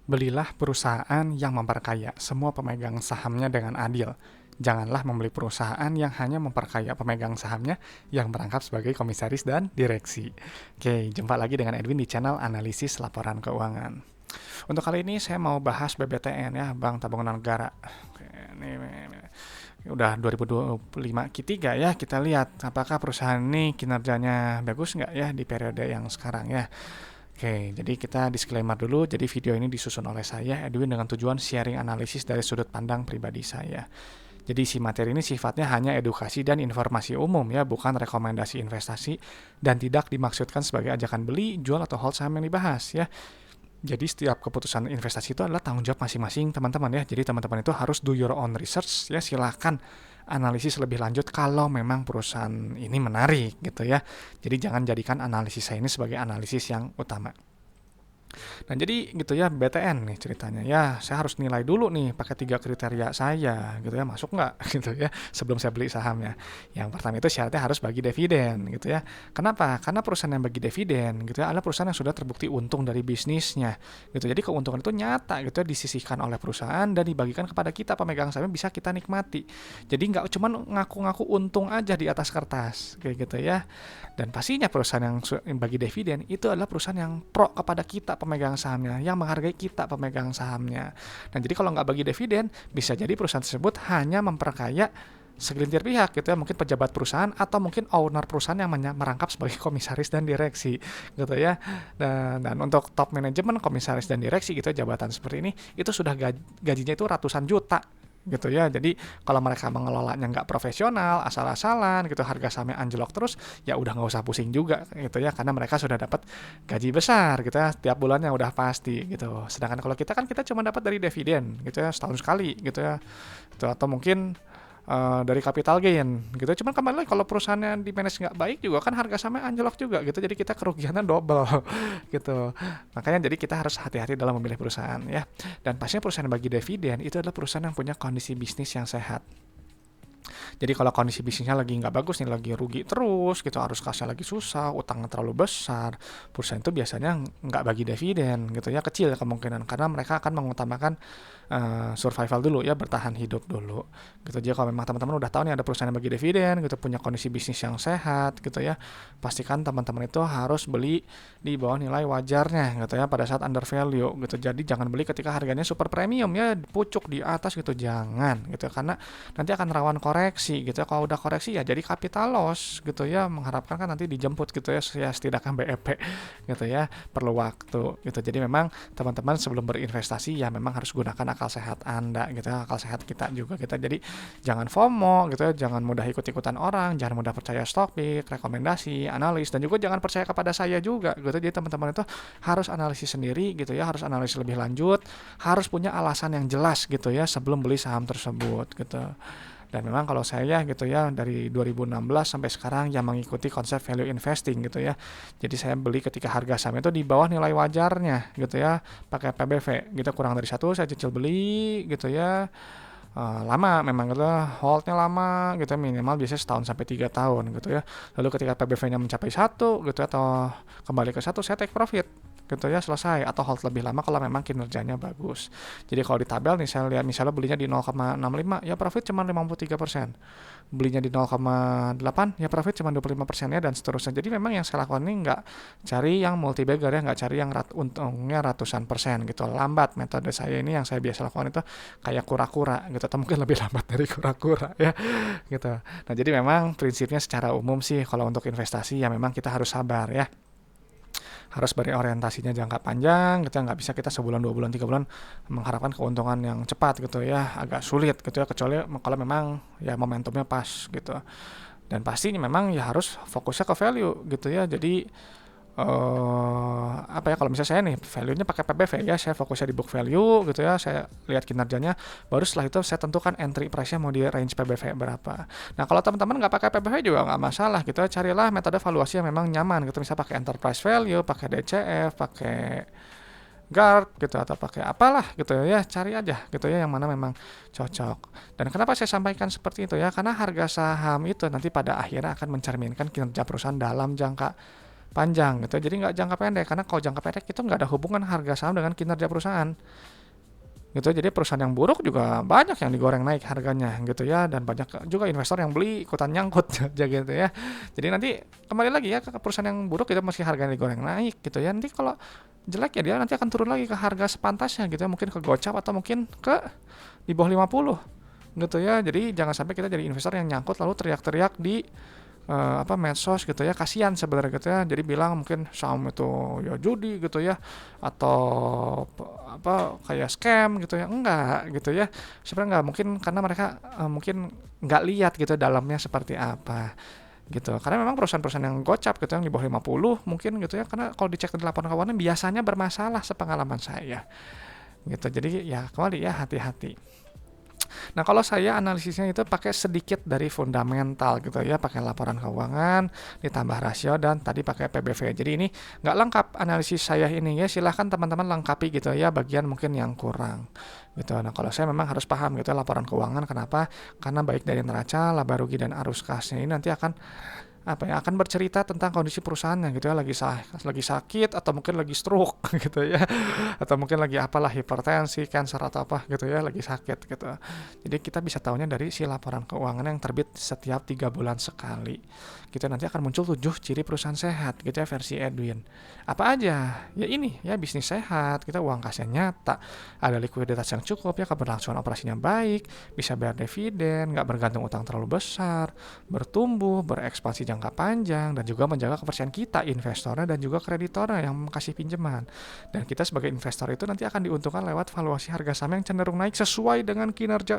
Belilah perusahaan yang memperkaya semua pemegang sahamnya dengan adil. Janganlah membeli perusahaan yang hanya memperkaya pemegang sahamnya yang merangkap sebagai komisaris dan direksi. Oke, jumpa lagi dengan Edwin di channel Analisis Laporan Keuangan. Untuk kali ini saya mau bahas BBTN ya, Bank Tabungan Negara. Oke, ini udah 2025 Q3 ya, kita lihat apakah perusahaan ini kinerjanya bagus nggak ya di periode yang sekarang ya. Oke, jadi kita disclaimer dulu. Jadi video ini disusun oleh saya, Edwin, dengan tujuan sharing analisis dari sudut pandang pribadi saya. Jadi si materi ini sifatnya hanya edukasi dan informasi umum ya, bukan rekomendasi investasi dan tidak dimaksudkan sebagai ajakan beli, jual, atau hold saham yang dibahas ya. Jadi setiap keputusan investasi itu adalah tanggung jawab masing-masing teman-teman ya. Jadi teman-teman itu harus do your own research ya. Silahkan analisis lebih lanjut kalau memang perusahaan ini menarik gitu ya. Jadi jangan jadikan analisis saya ini sebagai analisis yang utama. Nah jadi gitu ya, BTN nih ceritanya ya, saya harus nilai dulu nih pakai 3 kriteria saya gitu ya, masuk nggak gitu ya sebelum saya beli sahamnya. Yang pertama itu syaratnya harus bagi dividen gitu ya. Kenapa? Karena perusahaan yang bagi dividen gitu ya adalah perusahaan yang sudah terbukti untung dari bisnisnya gitu. Jadi keuntungan itu nyata gitu ya, disisihkan oleh perusahaan dan dibagikan kepada kita pemegang saham, bisa kita nikmati. Jadi nggak cuma ngaku-ngaku untung aja di atas kertas kayak gitu ya. Dan pastinya perusahaan yang bagi dividen itu adalah perusahaan yang pro kepada kita pemegang sahamnya, yang menghargai kita pemegang sahamnya. Dan jadi kalau nggak bagi dividen, bisa jadi perusahaan tersebut hanya memperkaya segelintir pihak gitu ya, mungkin pejabat perusahaan atau mungkin owner perusahaan yang merangkap sebagai komisaris dan direksi gitu ya. Dan untuk top manajemen, komisaris dan direksi gitu ya, jabatan seperti ini itu sudah gajinya itu ratusan juta gitu ya. Jadi kalau mereka mengelolanya nggak profesional, asal-asalan gitu, harga sahamnya anjlok terus, ya udah nggak usah pusing juga gitu ya, karena mereka sudah dapat gaji besar gitu ya, tiap bulannya udah pasti gitu. Sedangkan kalau kita kan kita cuma dapat dari dividen gitu ya, setahun sekali gitu ya, gitu. Atau mungkin dari capital gain gitu. Cuman kembali lagi kalau perusahaannya di manage nggak baik juga kan harga sahamnya anjlok juga gitu. Jadi kita kerugiannya double gitu. Makanya jadi kita harus hati-hati dalam memilih perusahaan ya. Dan pastinya perusahaan yang bagi dividen itu adalah perusahaan yang punya kondisi bisnis yang sehat. Jadi kalau kondisi bisnisnya lagi nggak bagus nih, lagi rugi terus gitu, arus kasnya lagi susah, utangnya terlalu besar, perusahaan itu biasanya nggak bagi dividen gitu ya, kecil kemungkinan karena mereka akan mengutamakan survival dulu ya, bertahan hidup dulu gitu. Jadi kalau memang teman-teman udah tahu nih ada perusahaan yang bagi dividen gitu, punya kondisi bisnis yang sehat gitu ya, pastikan teman-teman itu harus beli di bawah nilai wajarnya gitu ya, pada saat under value gitu. Jadi jangan beli ketika harganya super premium ya, pucuk di atas gitu, jangan gitu, karena nanti akan rawan koreksi gitu ya. Kalau udah koreksi ya jadi capital loss gitu ya, mengharapkan kan nanti dijemput gitu ya, setidaknya BEP gitu ya, perlu waktu gitu. Jadi memang teman-teman sebelum berinvestasi ya memang harus gunakan akal sehat Anda gitu ya, akal sehat kita juga kita. Jadi jangan FOMO gitu ya, jangan mudah ikut-ikutan orang, jangan mudah percaya stock pick, rekomendasi, analis, dan juga jangan percaya kepada saya juga gitu. Jadi teman-teman itu harus analisis sendiri gitu ya, harus analisis lebih lanjut, harus punya alasan yang jelas gitu ya sebelum beli saham tersebut gitu. Dan memang kalau saya gitu ya dari 2016 sampai sekarang yang mengikuti konsep value investing gitu ya. Jadi saya beli ketika harga saham itu di bawah nilai wajarnya gitu ya, pakai PBV gitu, kurang dari satu saya cicil beli gitu ya. Lama memang gitu, holdnya lama gitu, minimal biasanya setahun sampai 3 tahun gitu ya. Lalu ketika PBV-nya mencapai satu gitu atau kembali ke satu, saya take profit gitu ya, selesai, atau hold lebih lama kalau memang kinerjanya bagus. Jadi kalau di tabel nih saya lihat misalnya belinya di 0,65 ya profit cuma 53%, belinya di 0,8 ya profit cuma 25% ya, dan seterusnya. Jadi memang yang saya lakukan ini nggak cari yang multi bagger ya, nggak cari yang untungnya ratusan persen gitu, lambat. Metode saya ini yang saya biasa lakukan itu kayak kura-kura gitu, atau mungkin lebih lambat dari kura-kura ya gitu. Nah jadi memang prinsipnya secara umum sih kalau untuk investasi ya memang kita harus sabar ya, harus berorientasinya jangka panjang gitu ya, nggak bisa kita sebulan 2 bulan 3 bulan mengharapkan keuntungan yang cepat gitu ya, agak sulit gitu ya, kecuali kalau memang ya momentumnya pas gitu. Dan pastinya memang ya harus fokusnya ke value gitu ya. Jadi apa ya, kalau misalnya saya nih value-nya pakai PBV ya, saya fokusnya di book value gitu ya, saya lihat kinerjanya, baru setelah itu saya tentukan entry price-nya mau di range PBV berapa. Nah kalau teman-teman nggak pakai PBV juga nggak masalah gitu ya, carilah metode valuasi yang memang nyaman gitu, misalnya pakai enterprise value, pakai DCF, pakai guard gitu, atau pakai apalah gitu ya, cari aja gitu ya yang mana memang cocok. Dan kenapa saya sampaikan seperti itu ya, karena harga saham itu nanti pada akhirnya akan mencerminkan kinerja perusahaan dalam jangka panjang gitu. Jadi nggak jangka pendek, karena kalau jangka pendek itu nggak ada hubungan harga saham dengan kinerja perusahaan gitu. Jadi perusahaan yang buruk juga banyak yang digoreng naik harganya gitu ya, dan banyak juga investor yang beli ikutan nyangkut aja gitu ya. Jadi nanti kembali lagi ya ke perusahaan yang buruk itu meski harganya digoreng naik gitu ya. Nanti kalau jelek ya dia nanti akan turun lagi ke harga sepantasnya gitu ya, mungkin ke gocap atau mungkin ke di bawah 50 gitu ya. Jadi jangan sampai kita jadi investor yang nyangkut lalu teriak-teriak di medsos gitu ya, kasihan sebenarnya gitu ya. Jadi bilang mungkin saham itu ya judi gitu ya, atau kayak scam gitu ya, enggak gitu ya. Sebenarnya enggak, mungkin karena mereka mungkin nggak lihat gitu dalamnya seperti apa gitu. Karena memang perusahaan-perusahaan yang gocap gitu yang di bawah 50 mungkin gitu ya, karena kalau dicek di laporan keuangan biasanya bermasalah sepengalaman saya gitu. Jadi ya kembali ya, hati-hati. Nah, kalau saya analisisnya itu pakai sedikit dari fundamental gitu ya, pakai laporan keuangan, ditambah rasio, dan tadi pakai PBV. Jadi ini nggak lengkap analisis saya ini ya, silahkan teman-teman lengkapi gitu ya, bagian mungkin yang kurang gitu. Nah, kalau saya memang harus paham gitu ya, laporan keuangan, kenapa? Karena baik dari neraca, laba rugi, dan arus kasnya ini nanti akan akan bercerita tentang kondisi perusahaannya gitu ya, lagi sakit atau mungkin lagi stroke gitu ya, atau mungkin lagi apalah, hipertensi, cancer atau apa gitu ya, lagi sakit gitu. Jadi kita bisa tahunya dari si laporan keuangan yang terbit setiap 3 bulan sekali. Kita nanti akan muncul 7 ciri perusahaan sehat gitu ya, versi Edwin. Apa aja? Ya ini ya, bisnis sehat, kita uang kasnya nyata, ada likuiditas yang cukup ya, keberlangsungan operasinya baik, bisa bayar dividen, nggak bergantung utang terlalu besar, bertumbuh, berekspansi jangka panjang, dan juga menjaga kepercayaan kita, investornya dan juga kreditornya yang kasih pinjaman. Dan kita sebagai investor itu nanti akan diuntungkan lewat valuasi harga saham yang cenderung naik sesuai dengan kinerja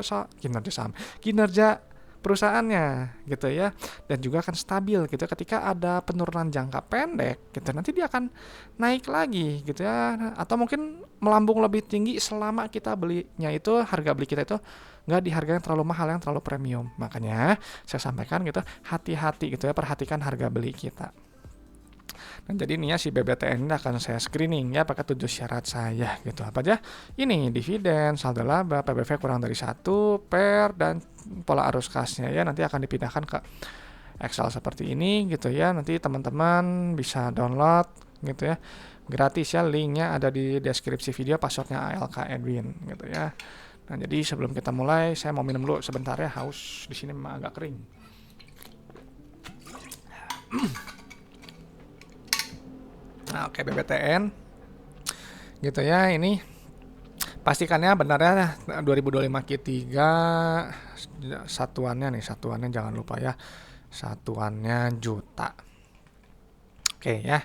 perusahaannya gitu ya, dan juga akan stabil gitu. Ketika ada penurunan jangka pendek gitu, nanti dia akan naik lagi gitu ya, atau mungkin melambung lebih tinggi selama kita belinya itu, harga beli kita itu nggak di harga yang terlalu mahal, yang terlalu premium. Makanya saya sampaikan gitu, hati-hati gitu ya, perhatikan harga beli kita. Dan jadi ini ya, si BBTN ini akan saya screening ya pakai 7 syarat saya gitu. Apa aja? Ini dividen, saldo laba, PBV kurang dari 1, PER, dan pola arus kasnya ya, nanti akan dipindahkan ke Excel seperti ini gitu ya. Nanti teman-teman bisa download gitu ya, gratis ya, linknya ada di deskripsi video, passwordnya ALK Edwin gitu ya. Nah, jadi sebelum kita mulai, saya mau minum dulu sebentar ya, haus di sini memang agak kering. Nah, oke, BBTN gitu ya, ini pastikannya benarnya 2025 Q3 satuannya jangan lupa ya, satuannya juta. Oke ya.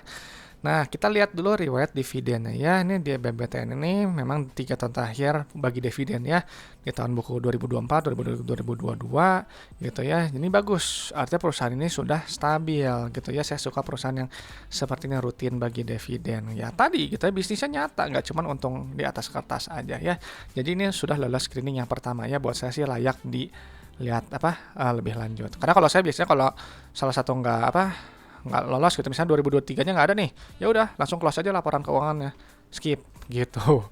Nah, kita lihat dulu riwayat dividennya ya. Ini di BBTN ini memang 3 tahun terakhir bagi dividen ya. Di tahun buku 2024, 2022 gitu ya. Ini bagus. Artinya perusahaan ini sudah stabil gitu ya. Saya suka perusahaan yang seperti ini, rutin bagi dividen. Ya, tadi kita bisnisnya nyata, nggak cuma untung di atas kertas aja ya. Jadi ini sudah lolos screening yang pertama ya. Buat saya sih layak dilihat lebih lanjut. Karena kalau saya biasanya kalau salah satu nggak lolos gitu, misalnya 2023-nya nggak ada nih, ya udah langsung close aja laporan keuangannya, skip gitu.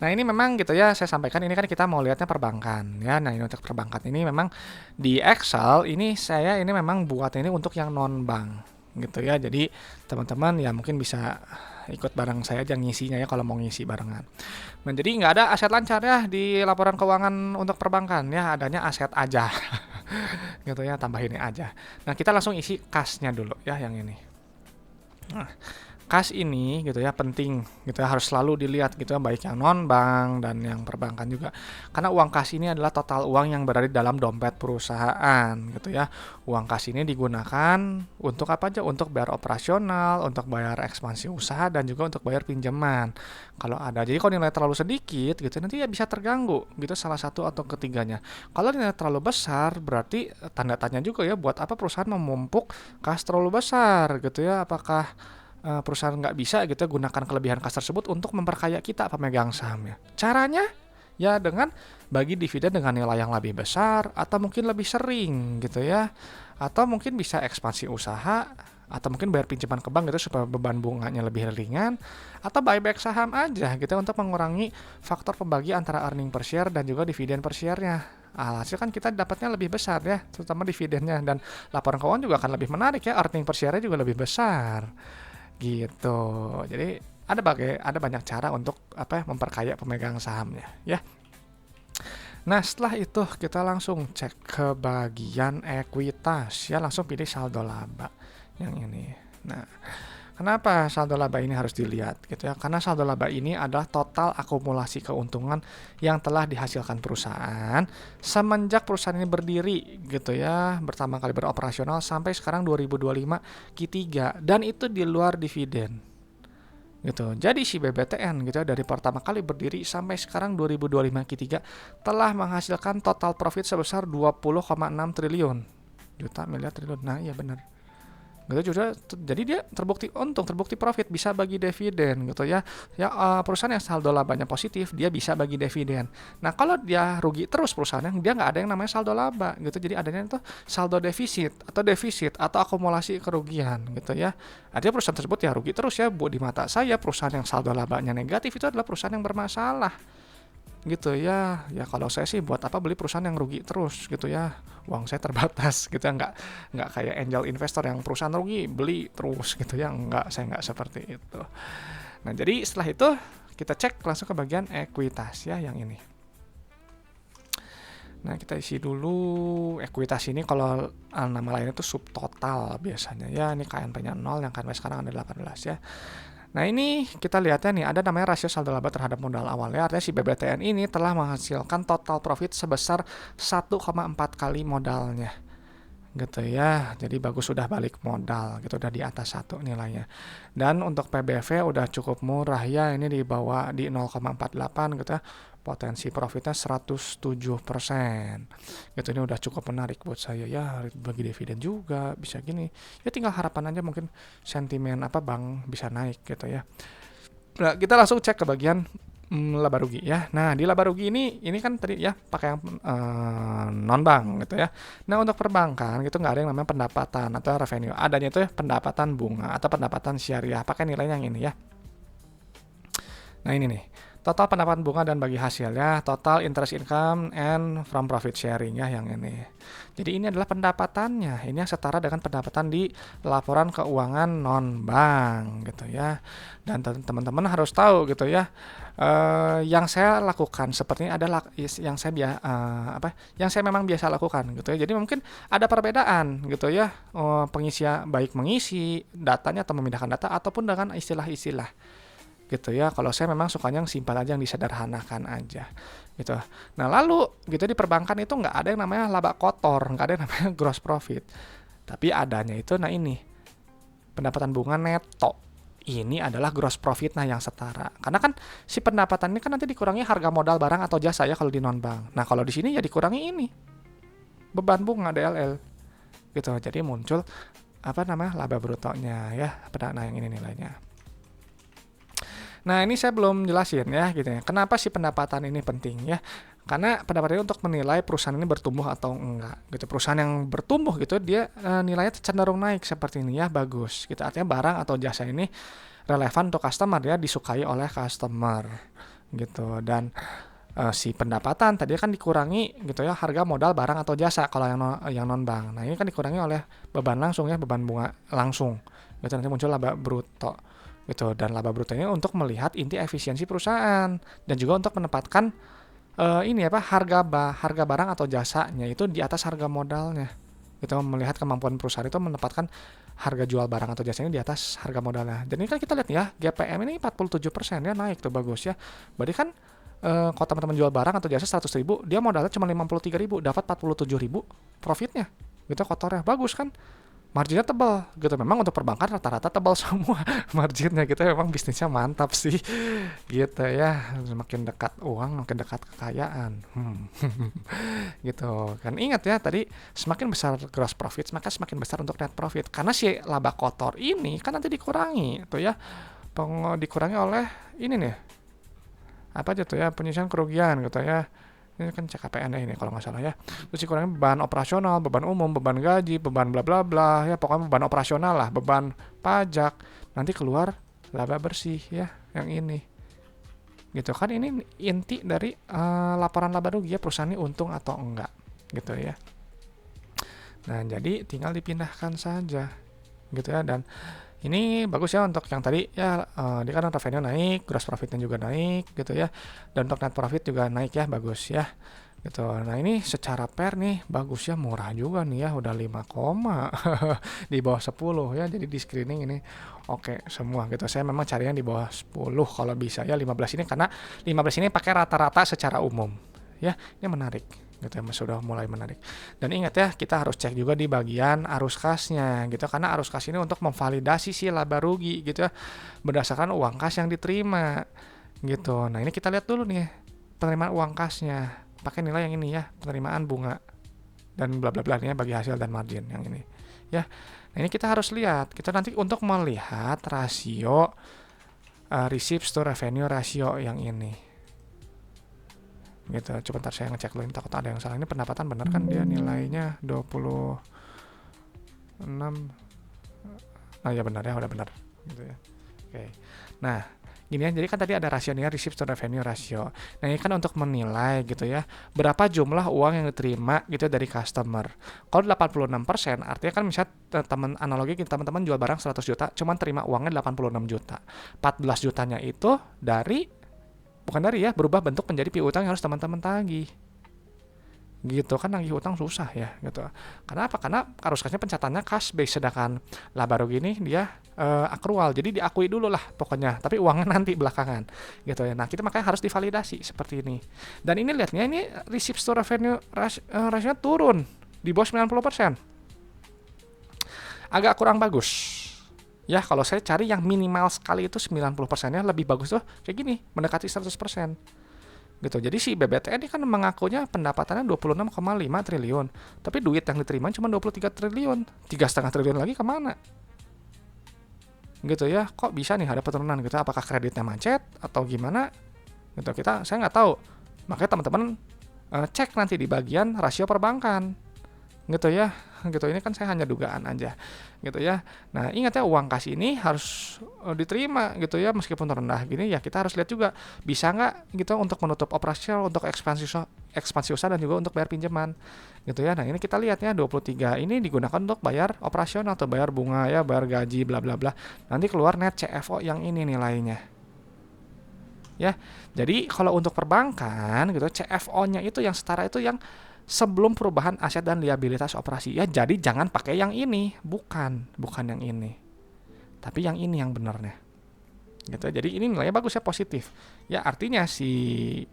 Nah, ini memang gitu ya, saya sampaikan ini kan kita mau lihatnya perbankan ya. Nah, ini untuk perbankan ini memang di Excel ini saya ini memang buat ini untuk yang non bank gitu ya. Jadi teman-teman ya mungkin bisa ikut bareng saya aja ngisinya ya kalau mau ngisi barengan. Nah, jadi nggak ada aset lancar ya di laporan keuangan untuk perbankan ya, adanya aset aja. Gitu ya, tambah ini aja. Nah, kita langsung isi kasnya dulu ya, yang ini. Nah, kas ini gitu ya penting gitu ya, harus selalu dilihat gitu ya, baik yang non bank dan yang perbankan juga, karena uang kas ini adalah total uang yang berada di dalam dompet perusahaan gitu ya. Uang kas ini digunakan untuk apa aja? Untuk bayar operasional, untuk bayar ekspansi usaha, dan juga untuk bayar pinjaman kalau ada. Jadi kalau nilai terlalu sedikit gitu nanti ya bisa terganggu gitu, salah satu atau ketiganya. Kalau nilai terlalu besar berarti tanda tanya juga ya, buat apa perusahaan memumpuk kas terlalu besar gitu ya. Apakah perusahaan nggak bisa gitu gunakan kelebihan kas tersebut untuk memperkaya kita pemegang sahamnya? Caranya ya dengan bagi dividen dengan nilai yang lebih besar, atau mungkin lebih sering gitu ya, atau mungkin bisa ekspansi usaha, atau mungkin bayar pinjaman ke bank gitu supaya beban bunganya lebih ringan, atau buyback saham aja gitu untuk mengurangi faktor pembagi antara earning per share dan juga dividen per share-nya. Alhasil kan kita dapatnya lebih besar ya, terutama dividennya, dan laporan keuangan juga akan lebih menarik ya, earning per share-nya juga lebih besar gitu. Jadi ada banyak cara untuk memperkaya pemegang sahamnya ya. Nah, setelah itu kita langsung cek ke bagian ekuitas ya, langsung pilih saldo laba yang ini. Nah, kenapa saldo laba ini harus dilihat gitu ya? Karena saldo laba ini adalah total akumulasi keuntungan yang telah dihasilkan perusahaan semenjak perusahaan ini berdiri gitu ya, pertama kali beroperasional sampai sekarang 2025 Q3, dan itu di luar dividen gitu. Jadi si BBTN gitu ya, dari pertama kali berdiri sampai sekarang 2025 Q3 telah menghasilkan total profit sebesar 20,6 triliun. Juta, miliar, triliun. Nah, iya benar. Gitu juga, jadi dia terbukti untung, terbukti profit, bisa bagi dividen gitu ya. Perusahaan yang saldo labanya positif, dia bisa bagi dividen. Nah, kalau dia rugi terus perusahaannya, dia nggak ada yang namanya saldo laba gitu. Jadi adanya itu saldo defisit atau akumulasi kerugian gitu ya. Artinya perusahaan tersebut ya rugi terus ya. Bu, di mata saya perusahaan yang saldo labanya negatif itu adalah perusahaan yang bermasalah gitu ya. Ya kalau saya sih buat apa beli perusahaan yang rugi terus gitu ya, uang saya terbatas gitu ya, nggak kayak angel investor yang perusahaan rugi beli terus gitu ya, saya nggak seperti itu. Nah, jadi setelah itu kita cek langsung ke bagian ekuitas ya, yang ini. Nah, kita isi dulu ekuitas ini. Kalau nama lainnya itu subtotal biasanya ya. Ini KNP-nya 0, yang KNP sekarang ada 18 ya. Nah, ini kita lihatnya nih, ada namanya rasio saldo laba terhadap modal awal ya. Artinya si BBTN ini telah menghasilkan total profit sebesar 1,4 kali modalnya gitu ya. Jadi bagus, sudah balik modal gitu, udah di atas 1 nilainya. Dan untuk PBV udah cukup murah ya, ini di bawah di 0,48 gitu ya. Potensi profitnya 107% gitu. Ini udah cukup menarik buat saya ya, bagi dividen juga bisa gini ya. Tinggal harapan aja mungkin sentimen bank bisa naik gitu ya. Nah, kita langsung cek ke bagian laba rugi ya. Nah, di laba rugi ini kan tadi ya pakai yang non bank gitu ya. Nah, untuk perbankan gitu nggak ada yang namanya pendapatan atau revenue. Adanya itu ya pendapatan bunga atau pendapatan syariah. Pakai nilainya yang ini ya. Nah, ini nih. Total pendapatan bunga dan bagi hasil ya, total interest income and from profit sharing ya, yang ini. Jadi ini adalah pendapatannya. Ini yang setara dengan pendapatan di laporan keuangan non bank gitu ya. Dan teman-teman harus tahu gitu ya. Yang saya lakukan seperti ini adalah yang saya memang biasa lakukan gitu ya. Jadi mungkin ada perbedaan gitu ya. Pengisian baik mengisi datanya atau memindahkan data ataupun dengan istilah-istilah gitu ya. Kalau saya memang sukanya yang simpel aja, yang disederhanakan aja gitu. Nah, lalu gitu di perbankan itu nggak ada yang namanya laba kotor, nggak ada yang namanya gross profit, tapi adanya itu ini pendapatan bunga neto. Ini adalah gross profit yang setara, karena kan si pendapatan ini kan nanti dikurangi harga modal barang atau jasa ya kalau di non bank. Nah, kalau di sini ya dikurangi ini beban bunga DLL gitu. Jadi muncul laba brutonya ya. Nah, yang ini nilainya. Nah, ini saya belum jelasin ya gitu ya. Kenapa sih pendapatan ini penting ya? Karena pendapatan ini untuk menilai perusahaan ini bertumbuh atau enggak gitu. Perusahaan yang bertumbuh gitu dia nilainya cenderung naik seperti ini ya, bagus gitu. Artinya barang atau jasa ini relevan untuk customer ya, disukai oleh customer gitu. Dan si pendapatan tadi kan dikurangi gitu ya harga modal barang atau jasa kalau yang non bank. Nah, ini kan dikurangi oleh beban langsung ya, beban bunga langsung gitu. Nanti muncul laba bruto gitu. Dan laba bruto ini untuk melihat inti efisiensi perusahaan dan juga untuk menempatkan harga barang atau jasanya itu di atas harga modalnya gitu. Melihat kemampuan perusahaan itu menempatkan harga jual barang atau jasanya di atas harga modalnya. Dan ini kan kita lihat ya, GPM ini 47% ya, naik tuh, bagus ya. Berarti kan kalau teman-teman jual barang atau jasa 100.000, dia modalnya cuma 53.000, dapat 47.000 profitnya gitu, kotornya bagus kan. Marginnya tebal gitu. Memang untuk perbankan rata-rata tebal semua marginnya gitu. Memang bisnisnya mantap sih gitu ya. Semakin dekat uang, makin dekat kekayaan gitu kan. Ingat ya tadi, semakin besar gross profit maka semakin besar untuk net profit. Karena si laba kotor ini kan nanti dikurangi tuh ya, dikurangi oleh ini nih penyisihan kerugian gitu ya. Ini kan CKPN ini kalau nggak salah ya. Terus dikurangi beban operasional, beban umum, beban gaji, beban bla bla bla ya, pokoknya beban operasional lah, beban pajak. Nanti keluar laba bersih ya, yang ini gitu kan. Ini inti dari laporan laba rugi ya, perusahaan ini untung atau enggak gitu ya. Nah, jadi tinggal dipindahkan saja gitu ya. Dan Ini bagus ya untuk yang tadi ya, dia kan revenue naik, gross profitnya juga naik gitu ya, dan untuk net profit juga naik ya, bagus ya gitu. Nah ini secara pair nih bagus ya, murah juga nih ya, udah 5 koma di bawah 10 ya, jadi di screening ini oke semua gitu. Saya memang carinya di bawah 10 kalau bisa ya, 15 ini karena 15 ini pakai rata-rata secara umum ya, ini menarik gitu ya, sudah mulai menarik. Dan ingat ya, kita harus cek juga di bagian arus kasnya gitu, karena arus kas ini untuk memvalidasi si laba rugi gitu ya, berdasarkan uang kas yang diterima gitu. Nah ini kita lihat dulu nih penerimaan uang kasnya pakai nilai yang ini ya, penerimaan bunga dan bla bla bla nya bagi hasil dan margin yang ini ya. Nah ini kita harus lihat, kita nanti untuk melihat rasio receipts to revenue ratio yang ini gitu. Coba ntar saya ngecek dulu, takut ada yang salah. Ini pendapatan bener kan, dia nilainya 26. Nah ya benar ya, udah benar gitu ya. Oke. Nah gini ya, jadi kan tadi ada rasionya receipt to revenue ratio. Nah ini kan untuk menilai gitu ya, berapa jumlah uang yang diterima gitu dari customer. Kalau 86% artinya kan misalnya teman analogi, teman-teman jual barang 100 juta, cuman terima uangnya 86 juta. 14 jutanya itu berubah bentuk menjadi piutang yang harus teman-teman tagih. Gitu kan, nagih utang susah ya gitu. Karena apa? Karena arus kasnya pencatatnya cash base, sedangkan laba rugi ini dia akrual. Jadi diakui dulu lah pokoknya, tapi uangnya nanti belakangan gitu ya. Nah, kita makanya harus divalidasi seperti ini. Dan ini lihatnya ini receipts to revenue ratio turun di bawah 90%. Agak kurang bagus. Ya, kalau saya cari yang minimal sekali itu 90%-nya, lebih bagus tuh kayak gini, mendekati 100%. Gitu. Jadi si BBTN ini kan mengakunya pendapatannya 26,5 triliun, tapi duit yang diterima cuma 23 triliun. 3,5 triliun lagi kemana? Gitu ya, kok bisa nih ada penurunan gitu? Apakah kreditnya macet atau gimana? Gitu, saya nggak tahu. Makanya teman-teman cek nanti di bagian rasio perbankan. Gitu ya, gitu. Ini kan saya hanya dugaan aja gitu ya. Nah ingat ya, uang kas ini harus diterima gitu ya, meskipun rendah gini ya, kita harus lihat juga bisa nggak gitu untuk menutup operasional, untuk ekspansi usaha, dan juga untuk bayar pinjaman gitu ya. Nah ini kita lihat ya, 23 ini digunakan untuk bayar operasional atau bayar bunga ya, bayar gaji bla bla bla, nanti keluar net CFO yang ini nilainya ya. Jadi kalau untuk perbankan gitu, CFO-nya itu yang setara itu yang sebelum perubahan aset dan liabilitas operasi ya. Jadi jangan pakai yang ini, bukan yang ini, tapi yang ini yang benarnya gitu. Jadi ini nilainya bagus ya, positif ya, artinya si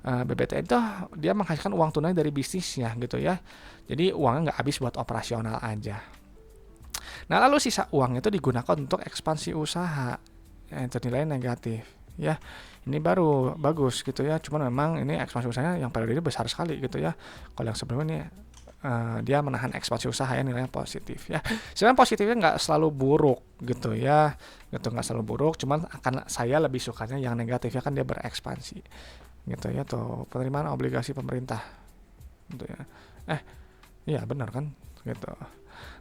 BBTN itu dia menghasilkan uang tunai dari bisnisnya gitu ya. Jadi uangnya nggak habis buat operasional aja. Nah lalu sisa uang itu digunakan untuk ekspansi usaha, itu nilainya negatif ya. Ini baru bagus gitu ya, cuman memang ini ekspansi usahanya yang periode ini besar sekali gitu ya. Kalau yang sebelumnya ini dia menahan ekspansi usaha ya, nilainya positif ya. Sebenarnya positifnya nggak selalu buruk gitu ya, gitu, nggak selalu buruk, cuman akan saya lebih sukanya yang negatif ya, kan dia berekspansi gitu ya. Tuh penerimaan obligasi pemerintah gitu ya. Iya benar kan gitu.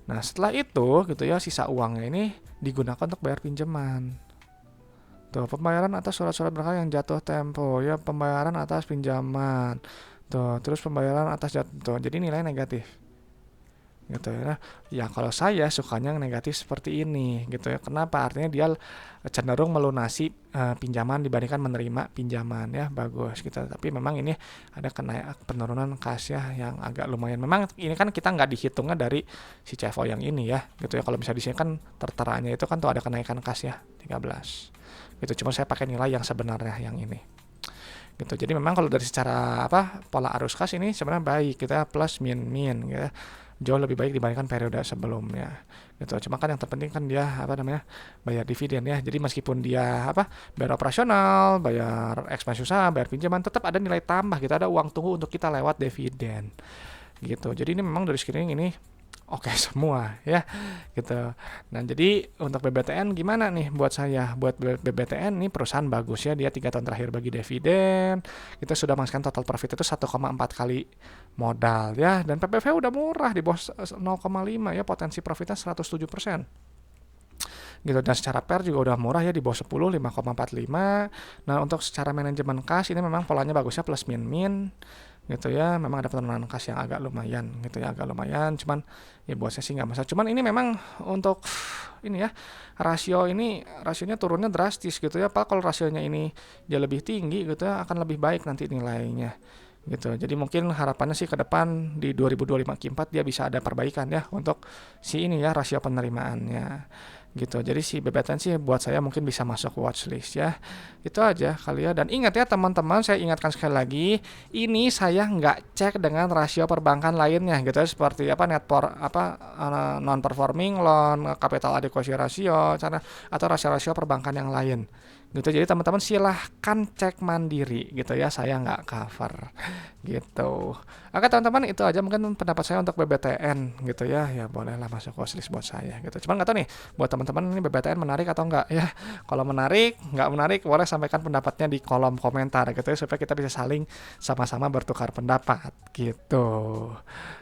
Nah setelah itu gitu ya, sisa uangnya ini digunakan untuk bayar pinjaman. Tuh, pembayaran atas surat-surat berharga yang jatuh tempo ya, pembayaran atas pinjaman. Tuh, terus pembayaran atas jatuh. Jadi nilai negatif. Gitu ya. Ya kalau saya sukanya yang negatif seperti ini gitu ya. Kenapa? Artinya dia cenderung melunasi pinjaman dibandingkan menerima pinjaman ya, bagus gitu. Tapi memang ini ada penurunan kas ya yang agak lumayan. Memang ini kan kita nggak dihitungnya dari si CFO yang ini ya gitu ya. Kalau misalnya di sini kan terteranya itu kan tuh ada kenaikan kas ya 13 gitu. Cuma saya pakai nilai yang sebenarnya yang ini gitu. Jadi memang kalau dari secara pola arus kas ini sebenarnya baik, kita plus min gitu, jauh lebih baik dibandingkan periode sebelumnya gitu. Cuma kan yang terpenting kan dia bayar dividen ya. Jadi meskipun dia bayar operasional, bayar ekspansi usaha, bayar pinjaman, tetap ada nilai tambah, kita ada uang tunggu untuk kita lewat dividen gitu. Jadi ini memang dari screening ini oke semua ya gitu. Nah jadi untuk BBTN gimana nih buat saya? Buat BBTN ini perusahaan bagus ya, dia 3 tahun terakhir bagi dividen, kita sudah menghasilkan total profit itu 1,4 kali modal ya, dan PPV udah murah di bawah 0,5 ya, potensi profitnya 107% gitu. Dan secara PER juga udah murah ya, di bawah 10, 5,45. Nah untuk secara manajemen kas ini memang polanya bagusnya plus min gitu ya. Memang ada penurunan kas yang agak lumayan gitu ya, agak lumayan, cuman ya buat saya sih nggak masalah. Cuman ini memang untuk ini ya, rasionya turunnya drastis gitu ya. Pak kalau rasionya ini dia lebih tinggi gitu ya, akan lebih baik nanti nilainya gitu. Jadi mungkin harapannya sih ke depan di 2025 Q4 dia bisa ada perbaikan ya untuk si ini ya, rasio penerimaannya gitu. Jadi si BBTN sih buat saya mungkin bisa masuk watchlist ya. Itu aja kali ya. Dan ingat ya teman-teman, saya ingatkan sekali lagi, ini saya nggak cek dengan rasio perbankan lainnya gitu ya, seperti apa non performing loan, capital adequacy ratio, atau rasio-rasio perbankan yang lain gitu. Jadi teman-teman silahkan cek mandiri gitu ya, saya nggak cover gitu. Oke teman-teman, itu aja mungkin pendapat saya untuk BBTN gitu ya. Ya bolehlah masuk watchlist buat saya gitu. Cuman nggak tahu nih buat teman-teman ini BBTN menarik atau enggak ya. Kalau menarik, nggak menarik, boleh sampaikan pendapatnya di kolom komentar gitu ya, supaya kita bisa saling sama-sama bertukar pendapat gitu.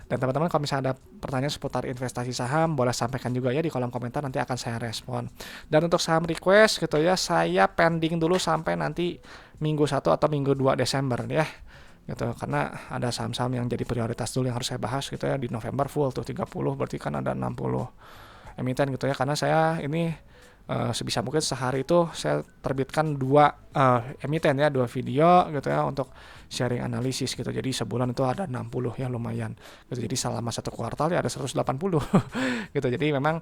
Dan teman-teman kalau misalnya ada pertanyaan seputar investasi saham, boleh sampaikan juga ya di kolom komentar, nanti akan saya respon. Dan untuk saham request gitu ya, saya pending dulu sampai nanti minggu 1 atau minggu 2 Desember ya gitu, karena ada saham-saham yang jadi prioritas dulu yang harus saya bahas gitu ya. Di November full tuh 30, berarti kan ada 60 emiten gitu ya, karena saya ini sebisa mungkin sehari itu saya terbitkan 2 emiten ya, 2 video gitu ya, untuk sharing analisis gitu. Jadi sebulan itu ada 60 ya, lumayan gitu. Jadi selama 1 kuartal ya ada 180 gitu. Jadi memang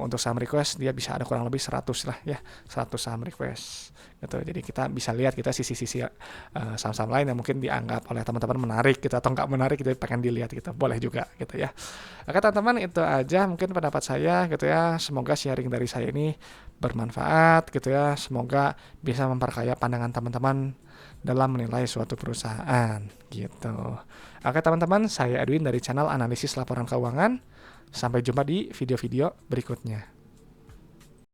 untuk saham request dia bisa ada kurang lebih 100 lah ya, 100 saham request gitu. Jadi kita bisa lihat kita sisi-sisi saham-saham lain yang mungkin dianggap oleh teman-teman menarik gitu atau nggak menarik gitu, pengen dilihat gitu, boleh juga gitu ya. Oke teman-teman, itu aja mungkin pendapat saya gitu ya. Semoga sharing dari saya ini bermanfaat gitu ya. Semoga bisa memperkaya pandangan teman-teman dalam menilai suatu perusahaan gitu. Oke teman-teman, saya Edwin dari channel Analisis Laporan Keuangan. Sampai jumpa di video-video berikutnya.